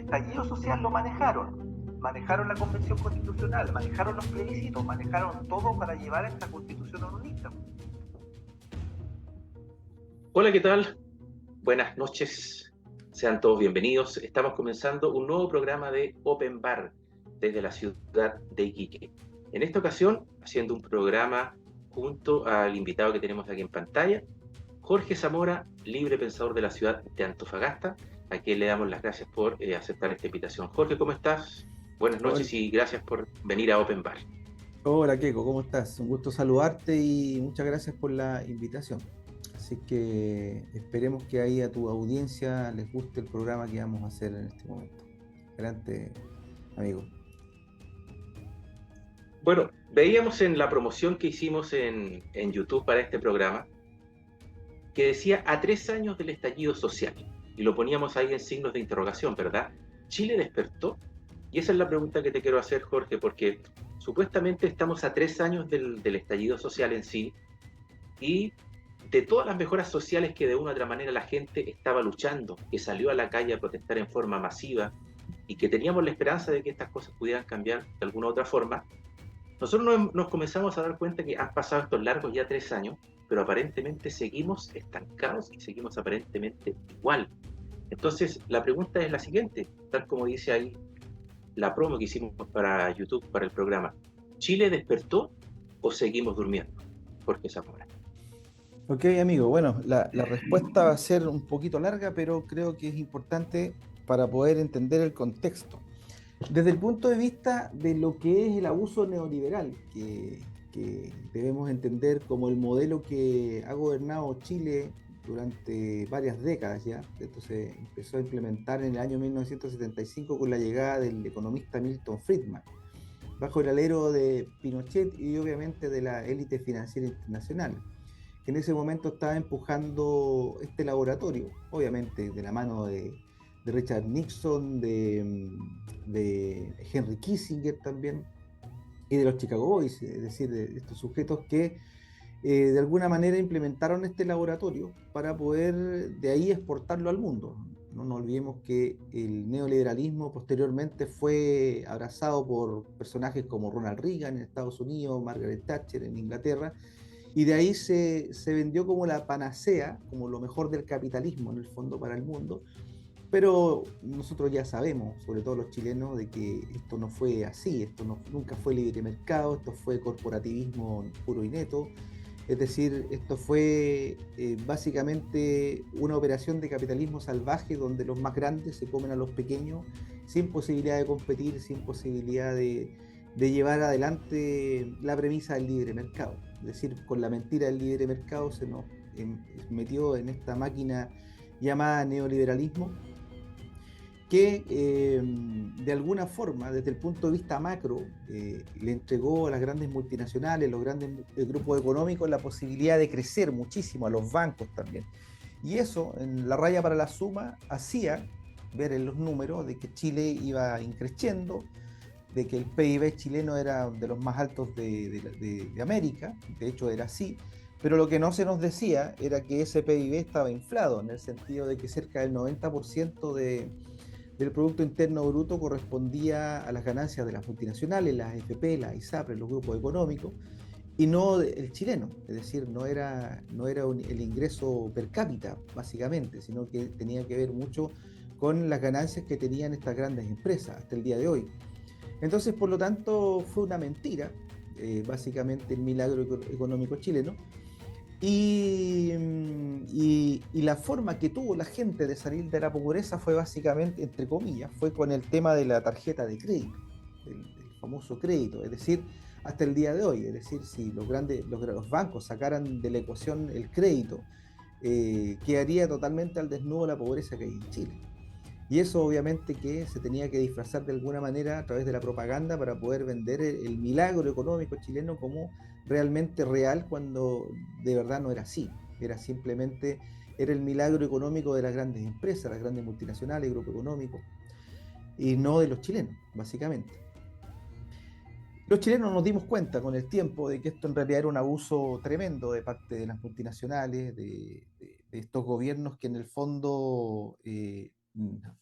estallido social lo manejaron la convención constitucional, manejaron los plebiscitos, manejaron todo para llevar a esta constitución unionista. Hola, ¿qué tal? Buenas noches, sean todos bienvenidos. Estamos comenzando un nuevo programa de Open Bar desde la ciudad de Iquique. En esta ocasión, haciendo un programa junto al invitado que tenemos aquí en pantalla, Jorge Zamora, libre pensador de la ciudad de Antofagasta, a quien le damos las gracias por aceptar esta invitación. Jorge, ¿cómo estás? Buenas Hola, noches y gracias por venir a Open Bar. hola Keiko, ¿cómo estás? Un gusto saludarte y muchas gracias por la invitación. Así que esperemos que ahí a tu audiencia les guste el programa que vamos a hacer en este momento. Adelante, amigo. Bueno, veíamos en la promoción que hicimos en YouTube para este programa que decía a 3 años del estallido social, y lo poníamos ahí en signos de interrogación, ¿verdad? ¿Chile despertó? Y esa es la pregunta que te quiero hacer, Jorge, porque supuestamente estamos a 3 años del estallido social en sí, y de todas las mejoras sociales que de una u otra manera la gente estaba luchando, que salió a la calle a protestar en forma masiva, y que teníamos la esperanza de que estas cosas pudieran cambiar de alguna u otra forma, nosotros nos comenzamos a dar cuenta que han pasado estos largos ya 3 años, pero aparentemente seguimos estancados y seguimos aparentemente igual. Entonces, la pregunta es la siguiente, tal como dice ahí la promo que hicimos para YouTube, para el programa. ¿Chile despertó o seguimos durmiendo? Jorge Zamora. Ok, amigo, bueno, la respuesta va a ser un poquito larga, pero creo que es importante para poder entender el contexto. Desde el punto de vista de lo que es el abuso neoliberal, que debemos entender como el modelo que ha gobernado Chile durante varias décadas ya, esto se empezó a implementar en el año 1975 con la llegada del economista Milton Friedman, bajo el alero de Pinochet y obviamente de la élite financiera internacional, que en ese momento estaba empujando este laboratorio, obviamente de la mano de Richard Nixon, de Henry Kissinger también, y de los Chicago Boys, es decir, de estos sujetos que de alguna manera implementaron este laboratorio para poder de ahí exportarlo al mundo. No nos olvidemos que el neoliberalismo posteriormente fue abrazado por personajes como Ronald Reagan en Estados Unidos, Margaret Thatcher en Inglaterra, y de ahí se vendió como la panacea, como lo mejor del capitalismo en el fondo para el mundo. Pero nosotros ya sabemos, sobre todo los chilenos, de que esto no fue así, nunca fue libre mercado, esto fue corporativismo puro y neto. Es decir, esto fue básicamente una operación de capitalismo salvaje donde los más grandes se comen a los pequeños sin posibilidad de competir, sin posibilidad de llevar adelante la premisa del libre mercado. Es decir, con la mentira del libre mercado se nos metió en esta máquina llamada neoliberalismo que de alguna forma, desde el punto de vista macro, le entregó a las grandes multinacionales, los grandes grupos económicos, la posibilidad de crecer muchísimo, a los bancos también. Y eso, en la raya para la suma, hacía ver en los números de que Chile iba increciendo, de que el PIB chileno era de los más altos de América, de hecho era así, pero lo que no se nos decía era que ese PIB estaba inflado, en el sentido de que cerca del 90% del Producto Interno Bruto correspondía a las ganancias de las multinacionales, las AFP, las ISAPRE, los grupos económicos, y no el chileno, es decir, no era el ingreso per cápita, básicamente, sino que tenía que ver mucho con las ganancias que tenían estas grandes empresas hasta el día de hoy. Entonces, por lo tanto, fue una mentira, básicamente el milagro económico chileno, y la forma que tuvo la gente de salir de la pobreza fue básicamente, entre comillas, fue con el tema de la tarjeta de crédito, del famoso crédito, es decir, hasta el día de hoy, es decir, si los bancos sacaran de la ecuación el crédito, quedaría totalmente al desnudo la pobreza que hay en Chile. Y eso obviamente que se tenía que disfrazar de alguna manera a través de la propaganda para poder vender el milagro económico chileno como realmente real, cuando de verdad no era así. Era el milagro económico de las grandes empresas, las grandes multinacionales, grupos económicos, y no de los chilenos, básicamente. Los chilenos nos dimos cuenta con el tiempo de que esto en realidad era un abuso tremendo de parte de las multinacionales, de estos gobiernos que en el fondo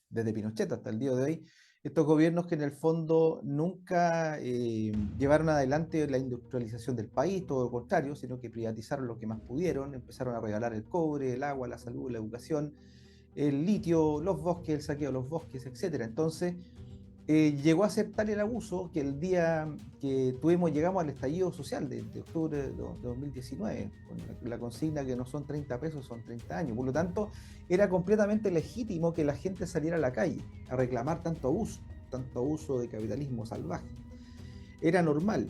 desde Pinochet hasta el día de hoy, estos gobiernos que en el fondo nunca llevaron adelante la industrialización del país, todo lo contrario, sino que privatizaron lo que más pudieron, empezaron a regalar el cobre, el agua, la salud, la educación, el litio, los bosques, el saqueo de los bosques, etcétera. Entonces, llegó a ser tal el abuso que el día que llegamos al estallido social de octubre de 2019, con la consigna que no son 30 pesos, son 30 años. Por lo tanto, era completamente legítimo que la gente saliera a la calle a reclamar tanto abuso de capitalismo salvaje. Era normal.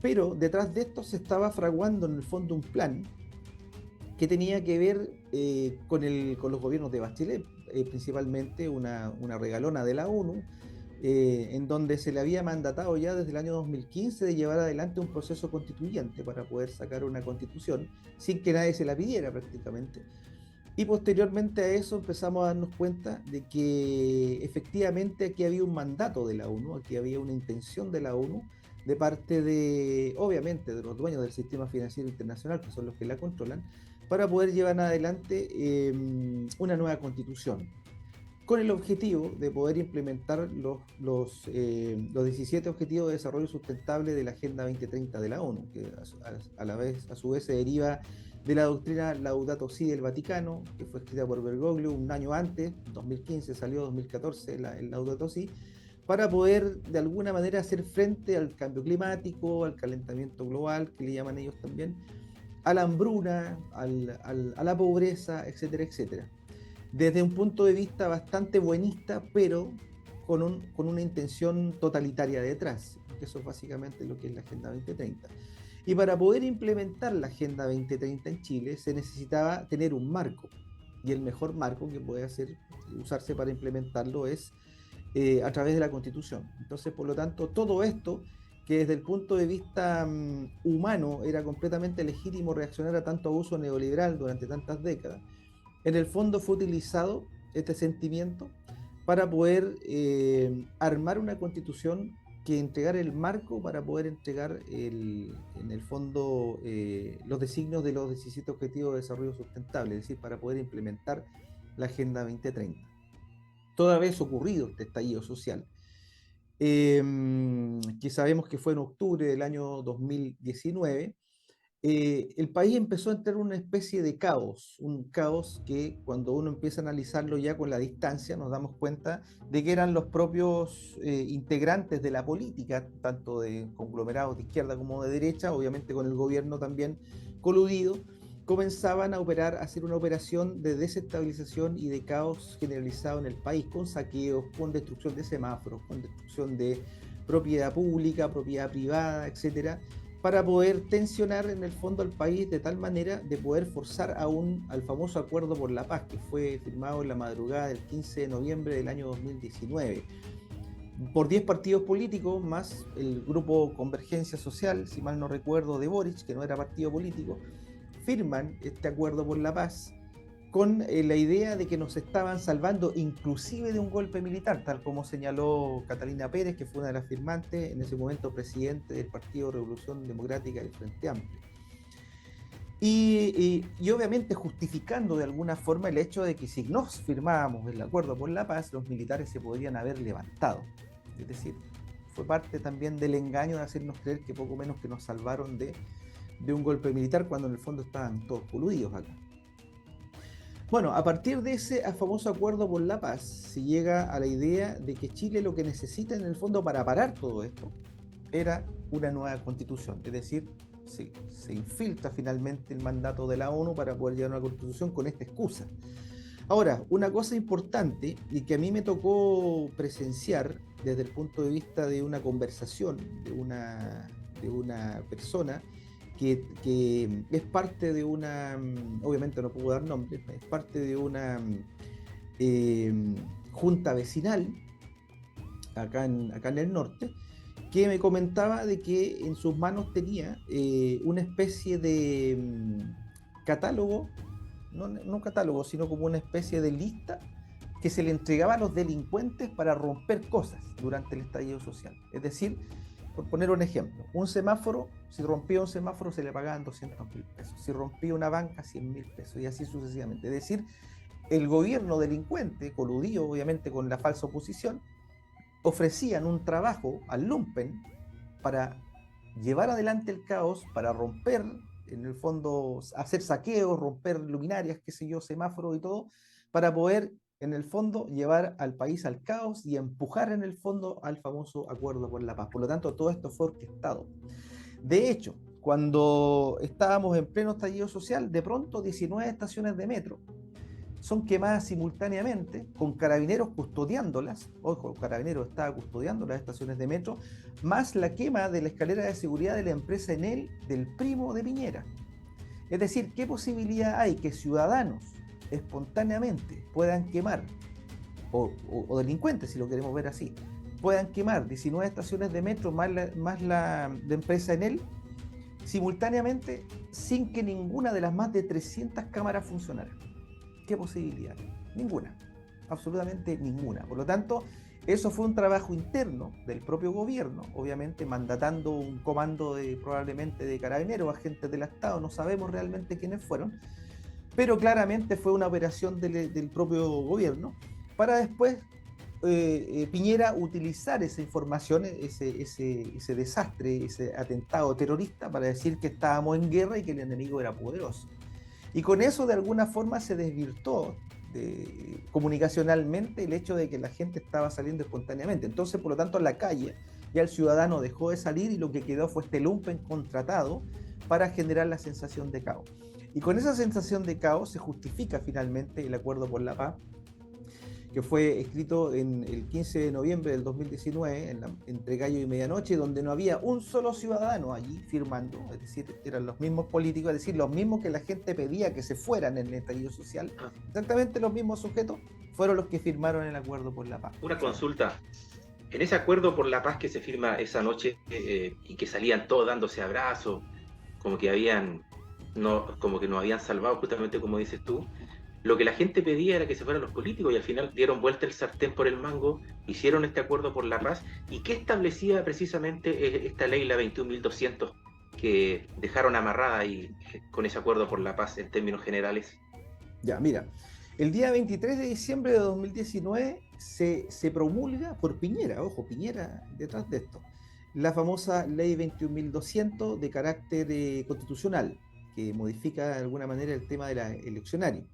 Pero detrás de esto se estaba fraguando en el fondo un plan que tenía que ver con los gobiernos de Bachelet, principalmente una regalona de la ONU, en donde se le había mandatado ya desde el año 2015 de llevar adelante un proceso constituyente para poder sacar una constitución sin que nadie se la pidiera prácticamente. Y posteriormente a eso empezamos a darnos cuenta de que efectivamente aquí había un mandato de la ONU, aquí había una intención de la ONU de parte de, obviamente, de los dueños del sistema financiero internacional, que son los que la controlan, para poder llevar adelante una nueva constitución, con el objetivo de poder implementar los 17 Objetivos de Desarrollo Sustentable de la Agenda 2030 de la ONU, que a su vez se deriva de la doctrina Laudato Si del Vaticano, que fue escrita por Bergoglio un año antes, 2015 salió, 2014 el Laudato Si, para poder de alguna manera hacer frente al cambio climático, al calentamiento global, que le llaman ellos también, a la hambruna, a la pobreza, etcétera, etcétera. Desde un punto de vista bastante buenista, pero con una intención totalitaria detrás, que eso es básicamente lo que es la Agenda 2030. Y para poder implementar la Agenda 2030 en Chile se necesitaba tener un marco, y el mejor marco que puede usarse para implementarlo es a través de la Constitución. Entonces, por lo tanto, todo esto, que desde el punto de vista humano era completamente legítimo reaccionar a tanto abuso neoliberal durante tantas décadas, en el fondo fue utilizado este sentimiento para poder armar una constitución que entregara el marco para poder entregar en el fondo los designios de los 17 Objetivos de Desarrollo Sustentable, es decir, para poder implementar la Agenda 2030. Toda vez ocurrido este estallido social, que sabemos que fue en octubre del año 2019, el país empezó a entrar en una especie de caos, un caos que cuando uno empieza a analizarlo ya con la distancia nos damos cuenta de que eran los propios integrantes de la política, tanto de conglomerados de izquierda como de derecha, obviamente con el gobierno también coludido, comenzaban a hacer una operación de desestabilización y de caos generalizado en el país, con saqueos, con destrucción de semáforos, con destrucción de propiedad pública, propiedad privada, etcétera, para poder tensionar en el fondo al país de tal manera de poder forzar al famoso Acuerdo por la Paz, que fue firmado en la madrugada del 15 de noviembre del año 2019 por 10 partidos políticos, más el grupo Convergencia Social, si mal no recuerdo, de Boric, que no era partido político, firman este Acuerdo por la Paz con la idea de que nos estaban salvando inclusive de un golpe militar, tal como señaló Catalina Pérez, que fue una de las firmantes, en ese momento presidente del Partido Revolución Democrática del Frente Amplio. Y obviamente justificando de alguna forma el hecho de que si no firmábamos el Acuerdo por la Paz, los militares se podrían haber levantado. Es decir, fue parte también del engaño de hacernos creer que poco menos que nos salvaron de un golpe militar, cuando en el fondo estaban todos coludidos acá. Bueno, a partir de ese famoso Acuerdo por la Paz, se llega a la idea de que Chile lo que necesita en el fondo para parar todo esto era una nueva constitución, es decir, se infiltra finalmente el mandato de la ONU para poder llegar a una constitución con esta excusa. Ahora, una cosa importante y que a mí me tocó presenciar desde el punto de vista de una conversación de una persona que es parte de una, obviamente no puedo dar nombres, es parte de una junta vecinal acá en el norte, que me comentaba de que en sus manos tenía una especie de catálogo, no catálogo, sino como una especie de lista que se le entregaba a los delincuentes para romper cosas durante el estallido social. Es decir, por poner un ejemplo, un semáforo, si rompía un semáforo se le pagaban 200.000 pesos, si rompía una banca 100.000 pesos y así sucesivamente. Es decir, el gobierno delincuente, coludido obviamente con la falsa oposición, ofrecían un trabajo al lumpen para llevar adelante el caos, para romper, en el fondo, hacer saqueos, romper luminarias, qué sé yo, semáforos y todo, para poder, en el fondo, llevar al país al caos y empujar, en el fondo, al famoso acuerdo por la paz. Por lo tanto, todo esto fue orquestado. De hecho, cuando estábamos en pleno estallido social, de pronto 19 estaciones de metro son quemadas simultáneamente, con carabineros custodiándolas. Ojo, Carabineros estaba custodiando las estaciones de metro, más la quema de la escalera de seguridad de la empresa Enel del primo de Piñera. Es decir, ¿qué posibilidad hay que ciudadanos espontáneamente puedan quemar, o delincuentes, si lo queremos ver así, puedan quemar 19 estaciones de metro más la de empresa Enel simultáneamente, sin que ninguna de las más de 300 cámaras funcionara? ¿Qué posibilidad? Ninguna, absolutamente ninguna. Por lo tanto, eso fue un trabajo interno del propio gobierno, obviamente mandatando un comando probablemente de carabineros, agentes del Estado, no sabemos realmente quiénes fueron, pero claramente fue una operación del propio gobierno para después Piñera utilizar esa información, ese desastre, ese atentado terrorista para decir que estábamos en guerra y que el enemigo era poderoso. Y con eso de alguna forma se desvirtuó comunicacionalmente el hecho de que la gente estaba saliendo espontáneamente. Entonces, por lo tanto, en la calle ya el ciudadano dejó de salir y lo que quedó fue este lumpen contratado para generar la sensación de caos. Y con esa sensación de caos se justifica finalmente el Acuerdo por la Paz, que fue escrito en el 15 de noviembre del 2019, entre gallo y medianoche, donde no había un solo ciudadano allí firmando, es decir, eran los mismos políticos, es decir, los mismos que la gente pedía que se fueran en el estallido social, exactamente los mismos sujetos fueron los que firmaron el Acuerdo por la Paz. Una consulta. En ese Acuerdo por la Paz que se firma esa noche y que salían todos dándose abrazos, como que nos habían salvado, justamente como dices tú, lo que la gente pedía era que se fueran los políticos y al final dieron vuelta el sartén por el mango, hicieron este Acuerdo por la Paz. ¿Y qué establecía precisamente esta ley, la 21.200, que dejaron amarrada y con ese Acuerdo por la Paz en términos generales? Ya, mira, el día 23 de diciembre de 2019 se promulga por Piñera, ojo, Piñera detrás de esto, la famosa ley 21.200 de carácter constitucional, que modifica de alguna manera el tema de la eleccionaria.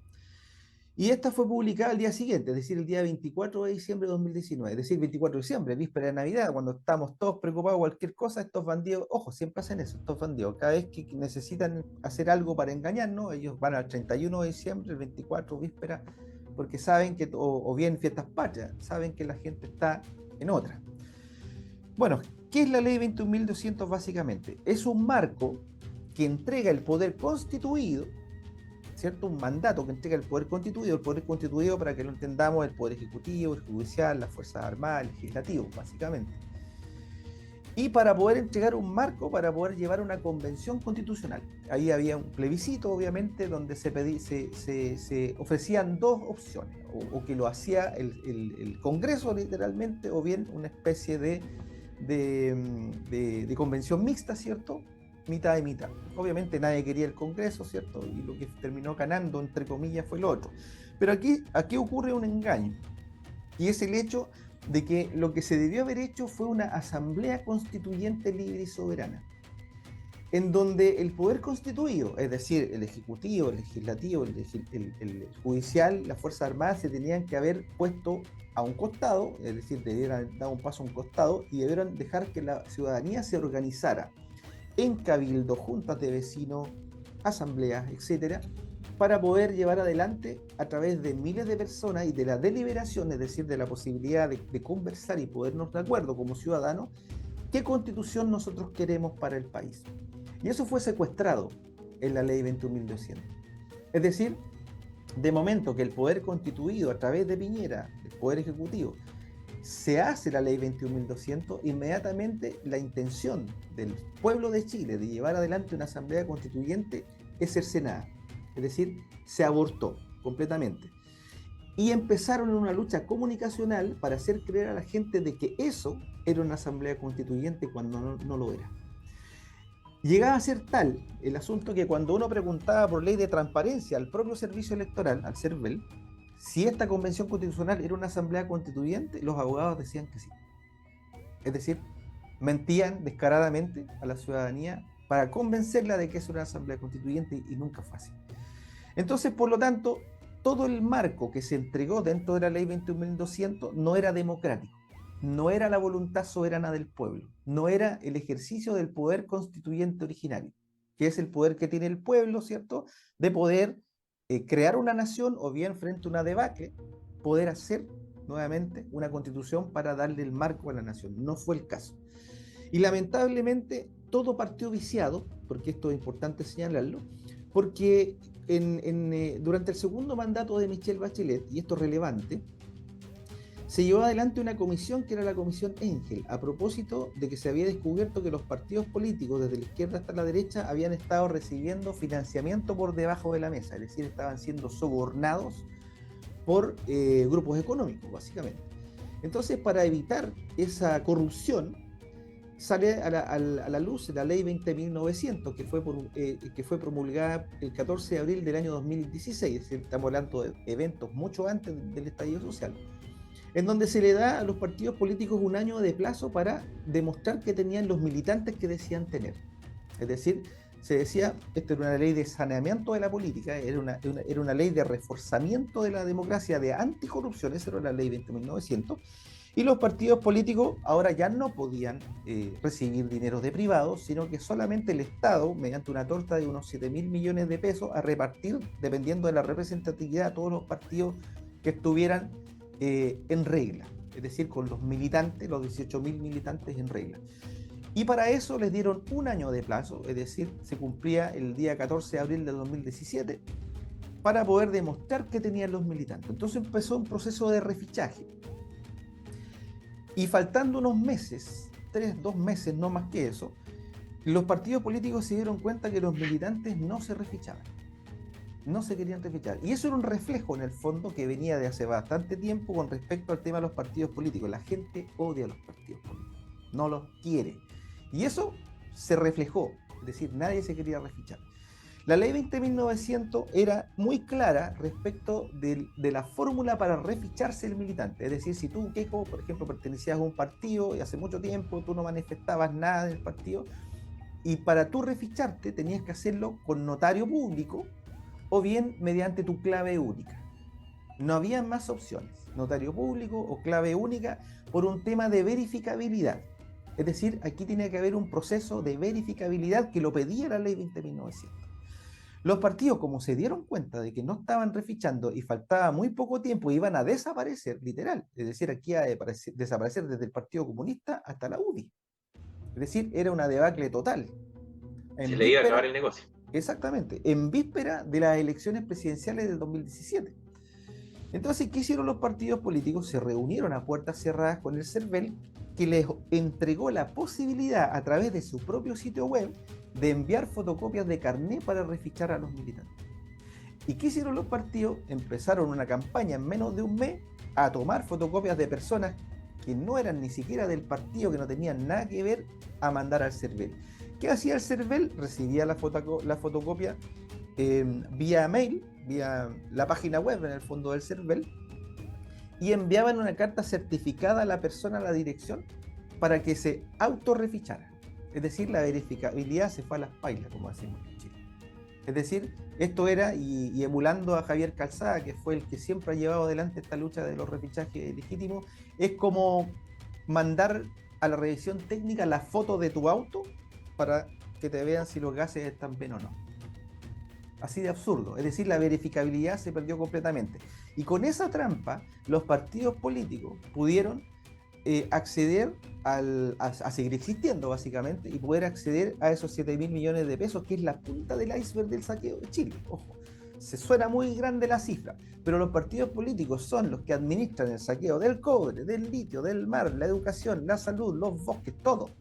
Y esta fue publicada al día siguiente, es decir, el día 24 de diciembre de 2019, es decir, 24 de diciembre, víspera de Navidad, cuando estamos todos preocupados por cualquier cosa, estos bandidos, ojo, siempre hacen eso, estos bandidos, cada vez que necesitan hacer algo para engañarnos, ellos van al 31 de diciembre, el 24, víspera, porque saben que, o bien fiestas patrias, saben que la gente está en otra. Bueno, ¿qué es la ley 21.200 básicamente? Es un marco que entrega el poder constituido, ¿cierto? Un mandato que entrega el poder constituido, para que lo entendamos, el poder ejecutivo, el judicial, las fuerzas armadas, el legislativo, básicamente. Y para poder entregar un marco, para poder llevar una convención constitucional. Ahí había un plebiscito, obviamente, donde se ofrecían dos opciones, o que lo hacía el Congreso, literalmente, o bien una especie de convención mixta, ¿cierto? Mitad y mitad. Obviamente nadie quería el Congreso, ¿cierto? Y lo que terminó ganando, entre comillas, fue lo otro. Pero aquí ocurre un engaño, y es el hecho de que lo que se debió haber hecho fue una asamblea constituyente libre y soberana, en donde el poder constituido, es decir, el ejecutivo, el legislativo, el judicial, las fuerzas armadas, se tenían que haber puesto a un costado, es decir, debieran dar un paso a un costado y debieran dejar que la ciudadanía se organizara en cabildo, juntas de vecinos, asambleas, etcétera, para poder llevar adelante a través de miles de personas y de la deliberación, es decir, de la posibilidad de conversar y ponernos de acuerdo como ciudadanos, qué constitución nosotros queremos para el país. Y eso fue secuestrado en la ley 21.200. Es decir, de momento que el poder constituido a través de Piñera, el poder ejecutivo, se hace la ley 21.200, inmediatamente la intención del pueblo de Chile de llevar adelante una asamblea constituyente es cercenada, es decir, se abortó completamente. Y empezaron una lucha comunicacional para hacer creer a la gente de que eso era una asamblea constituyente cuando no lo era. Llegaba a ser tal el asunto que cuando uno preguntaba por ley de transparencia al propio servicio electoral, al CERVEL, si esta convención constitucional era una asamblea constituyente, los abogados decían que sí. Es decir, mentían descaradamente a la ciudadanía para convencerla de que es una asamblea constituyente y nunca fue así. Entonces, por lo tanto, todo el marco que se entregó dentro de la ley 21.200 no era democrático, no era la voluntad soberana del pueblo, no era el ejercicio del poder constituyente originario, que es el poder que tiene el pueblo, ¿cierto?, de poder crear una nación o bien frente a una debacle, poder hacer nuevamente una constitución para darle el marco a la nación. No fue el caso. Y lamentablemente todo partió viciado, porque esto es importante señalarlo, porque durante el segundo mandato de Michelle Bachelet, y esto es relevante, se llevó adelante una comisión que era la Comisión Engel, a propósito de que se había descubierto que los partidos políticos, desde la izquierda hasta la derecha, habían estado recibiendo financiamiento por debajo de la mesa, es decir, estaban siendo sobornados por grupos económicos, básicamente. Entonces, para evitar esa corrupción, sale a la luz la ley 20.900, que fue promulgada el 14 de abril del año 2016, es decir, estamos hablando de eventos mucho antes del estallido social, en donde se le da a los partidos políticos un año de plazo para demostrar que tenían los militantes que decían tener. Es decir, se decía, esta era una ley de saneamiento de la política, era una ley de reforzamiento de la democracia, de anticorrupción, esa era la ley 20.900, y los partidos políticos ahora ya no podían recibir dinero de privados, sino que solamente el Estado, mediante una torta de unos 7.000 millones de pesos, a repartir, dependiendo de la representatividad, a todos los partidos que estuvieran en regla, es decir, con los militantes, los 18.000 militantes en regla. Y para eso les dieron un año de plazo, es decir, se cumplía el día 14 de abril de 2017, para poder demostrar que tenían los militantes. Entonces empezó un proceso de refichaje. Y faltando unos meses, 2 meses, no más que eso, los partidos políticos se dieron cuenta que los militantes no se refichaban. No se querían refichar. Y eso era un reflejo, en el fondo, que venía de hace bastante tiempo con respecto al tema de los partidos políticos. La gente odia a los partidos políticos, no los quiere. Y eso se reflejó, es decir, nadie se quería refichar. La ley 20.900 era muy clara respecto de la fórmula para reficharse el militante. Es decir, si tú, Keiko, por ejemplo, pertenecías a un partido y hace mucho tiempo tú no manifestabas nada del partido, y para tú reficharte tenías que hacerlo con notario público o bien mediante tu clave única. No había más opciones, notario público o clave única, por un tema de verificabilidad. Es decir, aquí tiene que haber un proceso de verificabilidad que lo pedía la ley 20.900. Los partidos, como se dieron cuenta de que no estaban refichando y faltaba muy poco tiempo, iban a desaparecer, literal. Es decir, aquí iba a desaparecer desde el Partido Comunista hasta la UDI. Es decir, era una debacle total. Se le iba a acabar el negocio. Exactamente, en víspera de las elecciones presidenciales del 2017. Entonces, ¿qué hicieron los partidos políticos? Se reunieron a puertas cerradas con el CERVEL, que les entregó la posibilidad, a través de su propio sitio web, de enviar fotocopias de carné para refichar a los militantes. ¿Y qué hicieron los partidos? Empezaron una campaña en menos de un mes a tomar fotocopias de personas que no eran ni siquiera del partido, que no tenían nada que ver, a mandar al CERVEL. ¿Qué hacía el CERVEL? Recibía la fotocopia vía mail, vía la página web, en el fondo, del CERVEL, y enviaban una carta certificada a la persona, a la dirección, para que se autorrefichara. Es decir, la verificabilidad se fue a las pailas, como decimos en Chile. Es decir, esto era, y emulando a Javier Calzada, que fue el que siempre ha llevado adelante esta lucha de los refichajes legítimos, es como mandar a la revisión técnica la foto de tu auto para que te vean si los gases están bien o no. Así de absurdo. Es decir, la verificabilidad se perdió completamente. Y con esa trampa, los partidos políticos pudieron acceder a seguir existiendo, básicamente, y poder acceder a esos 7.000 millones de pesos, que es la punta del iceberg del saqueo de Chile. Ojo, se suena muy grande la cifra, pero los partidos políticos son los que administran el saqueo del cobre, del litio, del mar, la educación, la salud, los bosques, todo.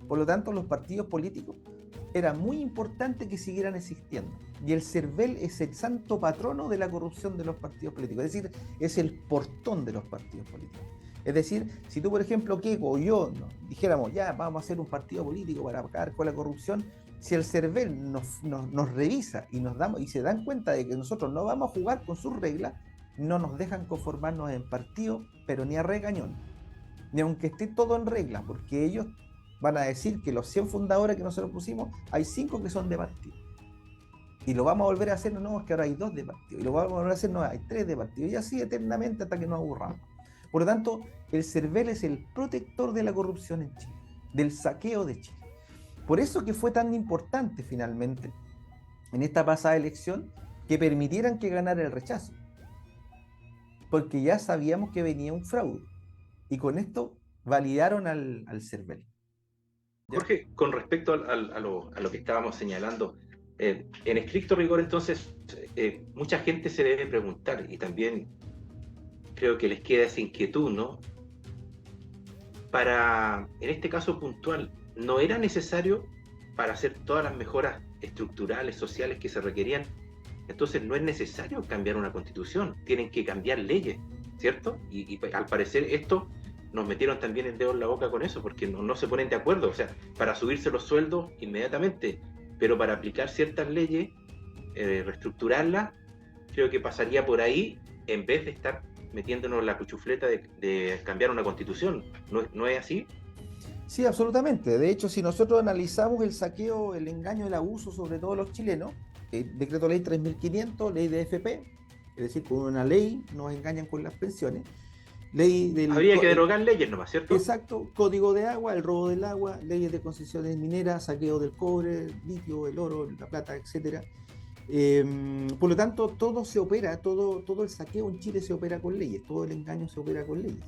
Por lo tanto, los partidos políticos era muy importante que siguieran existiendo. Y el CERVEL es el santo patrono de la corrupción de los partidos políticos. Es decir, es el portón de los partidos políticos. Es decir, si tú, por ejemplo, Keiko o yo dijéramos, ya, vamos a hacer un partido político para acabar con la corrupción, si el CERVEL nos revisa y se dan cuenta de que nosotros no vamos a jugar con sus reglas, no nos dejan conformarnos en partido, pero ni a regañón, ni aunque esté todo en regla, porque ellos van a decir que los 100 fundadores que nosotros pusimos, hay 5 que son de partido. Y lo vamos a volver a hacer, no, es que ahora hay 2 de partido. Y lo vamos a volver a hacer, no, hay 3 de partido. Y así eternamente hasta que nos aburramos. Por lo tanto, el CERVEL es el protector de la corrupción en Chile, del saqueo de Chile. Por eso que fue tan importante finalmente, en esta pasada elección, que permitieran que ganara el rechazo. Porque ya sabíamos que venía un fraude. Y con esto validaron al CERVEL. Jorge, con respecto a lo que estábamos señalando, en estricto rigor, entonces, mucha gente se debe preguntar, y también creo que les queda esa inquietud, ¿no? En este caso puntual, ¿no era necesario para hacer todas las mejoras estructurales, sociales que se requerían? Entonces no es necesario cambiar una constitución, tienen que cambiar leyes, ¿cierto? Y al parecer esto nos metieron también el dedo en la boca con eso, porque no se ponen de acuerdo, o sea, para subirse los sueldos inmediatamente, pero para aplicar ciertas leyes, reestructurarlas, creo que pasaría por ahí, en vez de estar metiéndonos la cuchufleta de cambiar una constitución. ¿No es así? Sí, absolutamente. De hecho, si nosotros analizamos el saqueo, el engaño, el abuso, sobre todo los chilenos, decreto ley 3500, ley de FP, es decir, con una ley nos engañan con las pensiones. Habría que derogar leyes nomás, ¿cierto? Exacto, código de agua, el robo del agua, leyes de concesiones mineras, saqueo del cobre, el litio, el oro, la plata, etcétera. Por lo tanto, todo se opera, todo el saqueo en Chile se opera con leyes, todo el engaño se opera con leyes.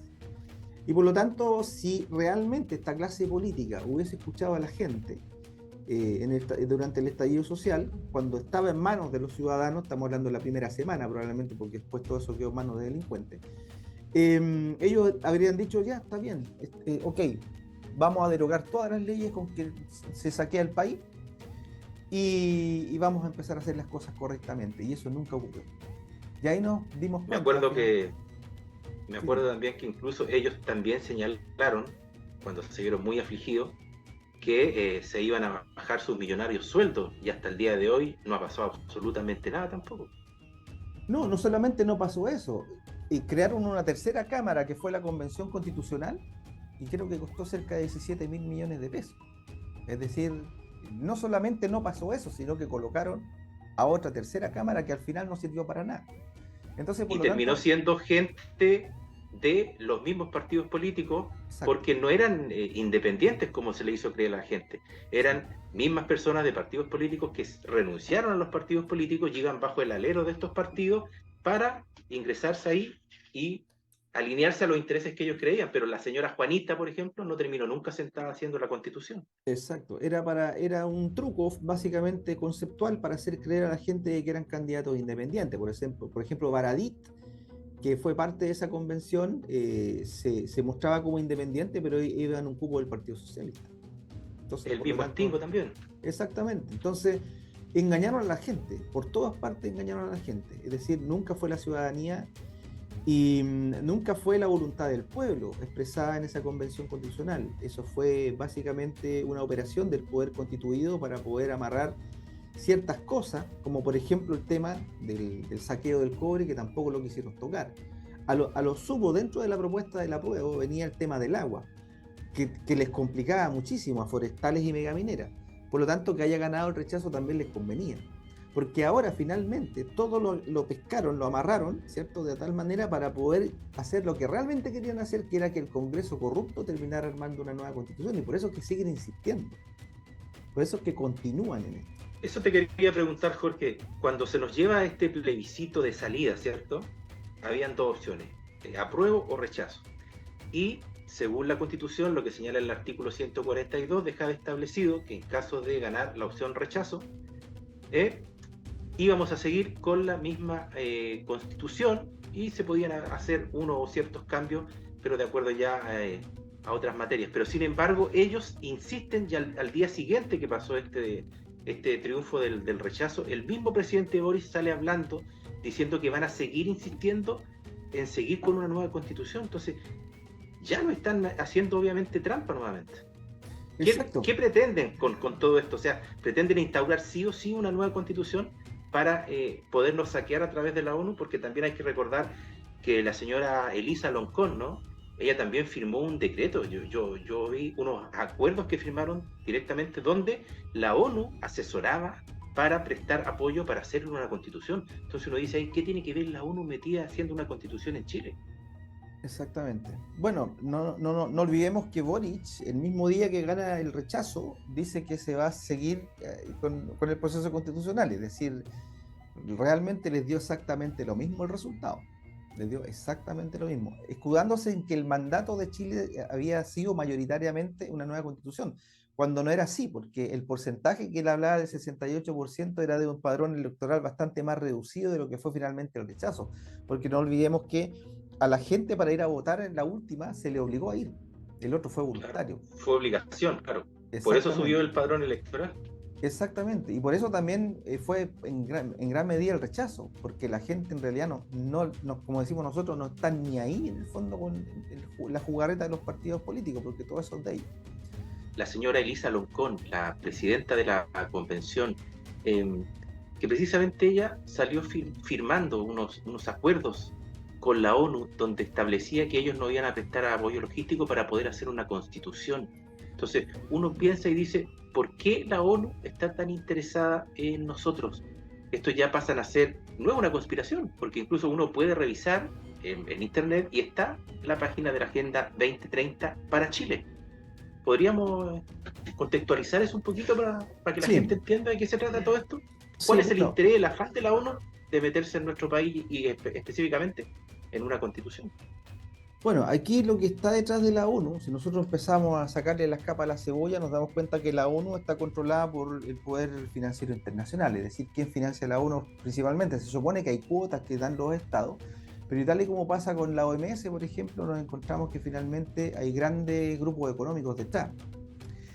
Y por lo tanto, si realmente esta clase política hubiese escuchado a la gente durante el estallido social, cuando estaba en manos de los ciudadanos, estamos hablando de la primera semana probablemente, porque después todo eso quedó en manos de delincuentes, ellos habrían dicho, ya, está bien, ok, vamos a derogar todas las leyes con que se saquea el país y vamos a empezar a hacer las cosas correctamente, y eso nunca ocurrió. Y ahí nos dimos cuenta. Me acuerdo también que incluso ellos también señalaron, cuando se vieron muy afligidos, que se iban a bajar sus millonarios sueldos, y hasta el día de hoy no ha pasado absolutamente nada tampoco. No solamente no pasó eso, crearon una tercera cámara que fue la Convención Constitucional, y creo que costó cerca de 17.000 millones de pesos. Es decir, no solamente no pasó eso, sino que colocaron a otra tercera cámara que al final no sirvió para nada. Entonces, y terminó siendo gente de los mismos partidos políticos. Exacto. Porque no eran independientes como se le hizo creer a la gente, eran mismas personas de partidos políticos que renunciaron a los partidos políticos, llegan bajo el alero de estos partidos para ingresarse ahí y alinearse a los intereses que ellos creían. Pero la señora Juanita, por ejemplo, no terminó nunca sentada haciendo la Constitución. Exacto, era un truco básicamente conceptual para hacer creer a la gente que eran candidatos independientes. Por ejemplo, Baradit, que fue parte de esa convención, se mostraba como independiente, pero iba en un cupo del Partido Socialista. Entonces, el mismo Antigua también. Exactamente. Entonces, engañaron a la gente, por todas partes engañaron a la gente. Es decir, nunca fue la ciudadanía y nunca fue la voluntad del pueblo expresada en esa convención constitucional. Eso fue básicamente una operación del poder constituido para poder amarrar ciertas cosas, como por ejemplo el tema del saqueo del cobre, que tampoco lo quisieron tocar. A lo sumo, dentro de la propuesta del apruebo venía el tema del agua, que les complicaba muchísimo a forestales y megamineras. Por lo tanto, que haya ganado el rechazo también les convenía, porque ahora finalmente todo lo pescaron, lo amarraron, ¿cierto?, de tal manera para poder hacer lo que realmente querían hacer, que era que el Congreso corrupto terminara armando una nueva constitución, y por eso es que siguen insistiendo, por eso es que continúan en esto. Eso te quería preguntar, Jorge. Cuando se nos lleva a este plebiscito de salida, ¿cierto? Habían dos opciones, apruebo o rechazo. Y según la Constitución, lo que señala el artículo 142, dejaba establecido que en caso de ganar la opción rechazo, íbamos a seguir con la misma Constitución y se podían hacer unos o ciertos cambios, pero de acuerdo ya a otras materias. Pero sin embargo, ellos insisten ya al día siguiente que pasó este triunfo del rechazo, el mismo presidente Boris sale hablando, diciendo que van a seguir insistiendo en seguir con una nueva constitución. Entonces, ya no están haciendo obviamente trampa nuevamente. ¿Qué pretenden con todo esto? O sea, ¿pretenden instaurar sí o sí una nueva constitución para podernos saquear a través de la ONU, porque también hay que recordar que la señora Elisa Loncón, ¿no? Ella también firmó un decreto. Yo vi unos acuerdos que firmaron directamente donde la ONU asesoraba para prestar apoyo para hacer una constitución. Entonces uno dice, ¿qué tiene que ver la ONU metida haciendo una constitución en Chile? Exactamente. Bueno, no olvidemos que Boric, el mismo día que gana el rechazo, dice que se va a seguir con el proceso constitucional, es decir, realmente les dio exactamente lo mismo el resultado. Les dio exactamente lo mismo, escudándose en que el mandato de Chile había sido mayoritariamente una nueva constitución, cuando no era así, porque el porcentaje que él hablaba del 68% era de un padrón electoral bastante más reducido de lo que fue finalmente el rechazo, porque no olvidemos que a la gente para ir a votar en la última se le obligó a ir, el otro fue voluntario. Claro, fue obligación, claro. Por eso subió Exactamente. el padrón electoral. Exactamente, y por eso también fue en gran medida el rechazo, porque la gente en realidad como decimos nosotros, no está ni ahí en el fondo con la jugarreta de los partidos políticos, porque todo eso es de ellos. La señora Elisa Loncón, la presidenta de la convención, que precisamente ella salió firmando unos acuerdos con la ONU donde establecía que ellos no iban a prestar apoyo logístico para poder hacer una constitución. Entonces uno piensa y dice, ¿por qué la ONU está tan interesada en nosotros? Esto ya pasa a ser, no es una conspiración, porque incluso uno puede revisar en internet y está la página de la Agenda 2030 para Chile. ¿Podríamos contextualizar eso un poquito para que la Sí, gente entienda de qué se trata todo esto? sí, ¿Cuál es el bueno, interés, el afán de la ONU de meterse en nuestro país y específicamente en una constitución? bueno, aquí lo que está detrás de la ONU, si nosotros empezamos a sacarle las capas a la cebolla, nos damos cuenta que la ONU está controlada por el poder financiero internacional, es decir, ¿quién financia la ONU principalmente? Se supone que hay cuotas que dan los estados, pero tal y como pasa con la OMS, por ejemplo, nos encontramos que finalmente hay grandes grupos económicos detrás.